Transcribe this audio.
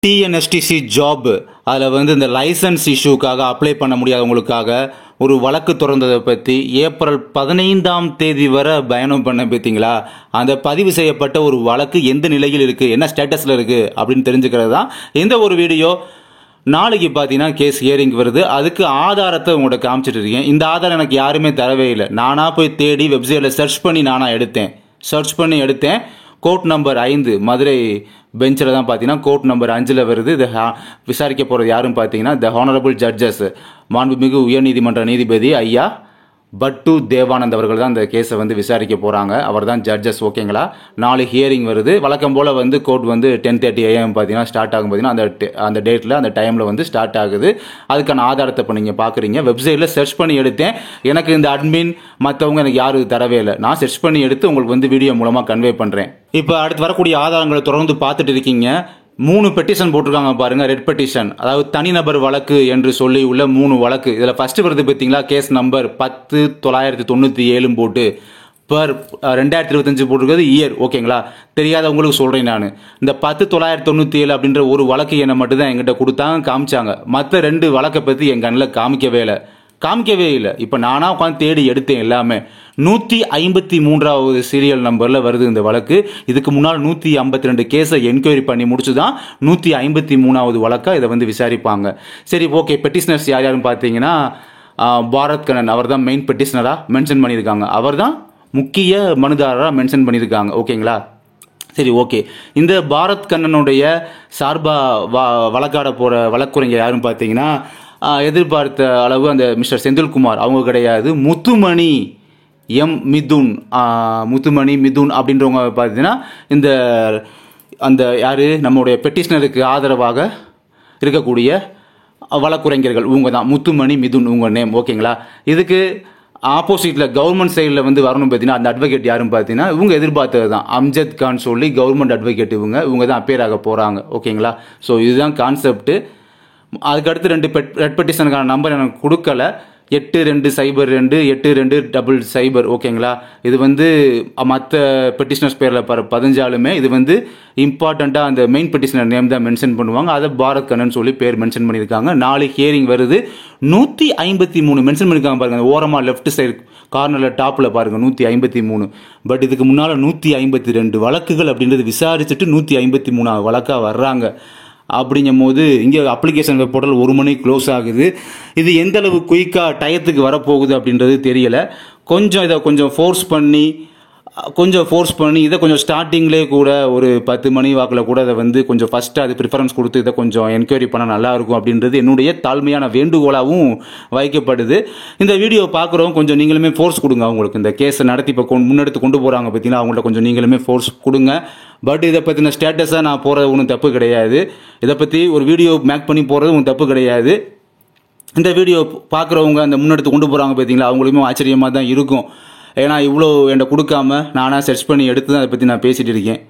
TNSTC job அதில் வந்து இந்த லைசன்ஸ் இஷ்யூக்காக அப்ளை பண்ண முடியாதவங்களுக்காக ஒரு வழக்கு திறந்ததை பற்றி ஏப்ரல் 15ஆம் தேதி வரை பயணம் பண்ண பார்த்தீங்களா? அந்த பதிவு செய்யப்பட்ட ஒரு வழக்கு எந்த நிலையில் இருக்குது, என்ன ஸ்டேட்டஸில் இருக்குது அப்படின்னு தெரிஞ்சுக்கிறது தான் இந்த ஒரு வீடியோ. நாளைக்கு பார்த்தீங்கன்னா கேஸ் ஹியரிங் வருது. அதுக்கு ஆதாரத்தை உங்கள்கிட்ட காமிச்சிட்டு இருக்கேன். இந்த ஆதாரம் எனக்கு யாருமே தரவே இல்லை. நானாக போய் தேடி வெப்சைட்டில் சர்ச் பண்ணி எடுத்தேன். கோர்ட் நம்பர் 5 மதுரை பெஞ்சில் தான் பார்த்தீங்கன்னா கோர்ட் நம்பர் 5ல் வருது. இதை விசாரிக்க போகிறது யாருன்னு பார்த்தீங்கன்னா த ஹானரபிள் ஜட்ஜஸ், மாண்புமிகு உயர்நீதிமன்ற நீதிபதி ஐயா பட்டு தேவானந்த் அவர்கள் தான் இந்த கேஸை வந்து விசாரிக்க போகிறாங்க. அவர் தான் ஜட்ஜஸ். ஓகேங்களா? நாளை ஹியரிங் வருது. வழக்கம் போல் வந்து கோர்ட் வந்து 10:30 AM பார்த்தீங்கன்னா ஸ்டார்ட் ஆகும். பார்த்தீங்கன்னா அந்த டேட்டில் அந்த டைமில் வந்து ஸ்டார்ட் ஆகுது. அதுக்கான ஆதாரத்தை இப்போ நீங்கள் பார்க்குறீங்க. வெப்சைட்டில் சர்ச் பண்ணி எடுத்தேன். எனக்கு இந்த அட்மின் மற்றவங்க எனக்கு யாரும் தரவே இல்லை. நான் சர்ச் பண்ணி எடுத்து உங்களுக்கு வந்து வீடியோ மூலமாக கன்வே பண்ணுறேன். இப்போ அடுத்து வரக்கூடிய ஆதாரங்களை தொடர்ந்து பார்த்துட்டு இருக்கீங்க. 3 பெட்டிஷன் போட்டிருக்காங்க பாருங்க. ரெட் பெட்டிஷன், அதாவது தனிநபர் வழக்கு என்று சொல்லி உள்ள 3 வழக்கு. இதில் ஃபர்ஸ்ட் வருது பார்த்தீங்களா, கேஸ் நம்பர் 10/997 போட்டு பர் 2025 போட்டிருக்கிறது இயர். ஓகேங்களா? தெரியாதவங்களுக்கு சொல்கிறேன் நான். இந்த 10/997 அப்படின்ற ஒரு வழக்கு என்னை மட்டும் தான் எங்கிட்ட கொடுத்தாங்க, காமிச்சாங்க. மற்ற 2 வழக்கை பற்றி என் கண்ணில் காமிக்கவே இல்லை. இப்போ நானாக உட்காந்து தேடி எடுத்தேன் எல்லாமே. 153வது சீரியல் நம்பரில் வருது இந்த வழக்கு. இதுக்கு முன்னால் 152 கேஸை என்கொயரி பண்ணி முடிச்சு தான் 153வது வழக்காக இதை வந்து விசாரிப்பாங்க. சரி, ஓகே. பெட்டிஷனர்ஸ் யார் யாருன்னு பார்த்தீங்கன்னா பாரத் கண்ணன், அவர் தான் மெயின் பெட்டிஷனராக மென்ஷன் பண்ணியிருக்காங்க. அவர் தான் முக்கிய மனுதாரராக மென்ஷன் பண்ணியிருக்காங்க. ஓகேங்களா? சரி, ஓகே. இந்த பாரத் கண்ணனுடைய சார்பாக வழக்காட போகிற வழக்குரைஞர் யாருன்னு பார்த்தீங்கன்னா எதிர்பார்த்த அளவு அந்த மிஸ்டர் செந்தில்குமார் அவங்க கிடையாது. முத்துமணி மிதுன் அப்படின்றவங்க பார்த்தீங்கன்னா இந்த அந்த யார் நம்முடைய பெட்டிஷனருக்கு ஆதரவாக இருக்கக்கூடிய வழக்குரைஞர்கள் இவங்க தான். முத்துமணி மிதுன் உங்கள் நேம். ஓகேங்களா? இதுக்கு ஆப்போசிட்டில் கவர்மெண்ட் சைடில் வந்து வரணும் பார்த்தீங்கன்னா அந்த அட்வொகேட் யாருன்னு பார்த்தீங்கன்னா இவங்க எதிர்பார்த்தது தான். அம்ஜத் கான் சொல்லி கவர்மெண்ட் அட்வொகேட் இவங்க தான் அப்பேர் ஆக போகிறாங்க. ஓகேங்களா? ஸோ இதுதான் கான்செப்ட். அதுக்கடுத்து 2 ரெட் பெட்டிஷனுக்கான நம்பர் எனக்கு கொடுக்கல. 8202 8200. ஓகேங்களா? இது வந்து மற்ற பெட்டிஷனர்ஸ் பேரில் பதிஞ்சாலுமே இது வந்து இம்பார்ட்டண்ட்டாக அந்த மெயின் பெட்டிஷனர் நேம் தான் மென்ஷன் பண்ணுவாங்க. அதை பாரத் கண்ணன் சொல்லி பேர் மென்ஷன் பண்ணியிருக்காங்க. நாளை ஹியரிங் வருது. 153 மென்ஷன் பண்ணியிருக்காங்க பாருங்க. ஓரமாக லெஃப்ட் சைடு கார்னரில் டாப்பில் பாருங்க 153. பட் இதுக்கு முன்னால் 152 வழக்குகள் அப்படின்றது விசாரிச்சுட்டு 153வது வழக்காக வர்றாங்க. அப்படிங்கும் போது இங்கே அப்ளிகேஷன் வெப் போர்ட்டல் 1 மணிக்கு க்ளோஸ் ஆகுது. இது எந்த அளவு குயிக்காக டயத்துக்கு வரப்போகுது அப்படின்றது தெரியல. இதை கொஞ்சம் ஃபோர்ஸ் பண்ணி இதை கொஞ்சம் ஸ்டார்டிங்லேயே கூட ஒரு 10 மணி வாக்கில் கூட அதை வந்து கொஞ்சம் ஃபஸ்ட்டு அது ப்ரிஃபரன்ஸ் கொடுத்து இதை கொஞ்சம் என்கொயரி பண்ணால் நல்லாயிருக்கும் அப்படின்றது என்னுடைய தாழ்மையான வேண்டுகோளாகவும் வைக்கப்படுது. இந்த வீடியோ பார்க்குறவங்க கொஞ்சம் நீங்களுமே ஃபோர்ஸ் கொடுங்க. அவங்களுக்கு இந்த கேஸை நடத்தி இப்போ முன்னெடுத்து கொண்டு போகிறாங்க பார்த்தீங்கன்னா அவங்கள்ட்ட கொஞ்சம் நீங்களுமே ஃபோர்ஸ் கொடுங்க. பட் இதை பற்றின ஸ்டேட்டஸாக நான் போகிறது ஒன்றும் தப்பு கிடையாது. இதை பற்றி ஒரு வீடியோ மேக் பண்ணி போகிறது ஒன்றும் தப்பு கிடையாது. இந்த வீடியோ பார்க்குறவங்க அந்த முன்னெடுத்து கொண்டு போகிறாங்க பார்த்தீங்களா, அவங்களுமே ஆச்சரியமாக தான் இருக்கும். ஏன்னா இவ்வளோ என்கிட்ட கொடுக்காம நானாக சர்ச் பண்ணி எடுத்து தான் அதை பற்றி நான் பேசிகிட்டு இருக்கேன்.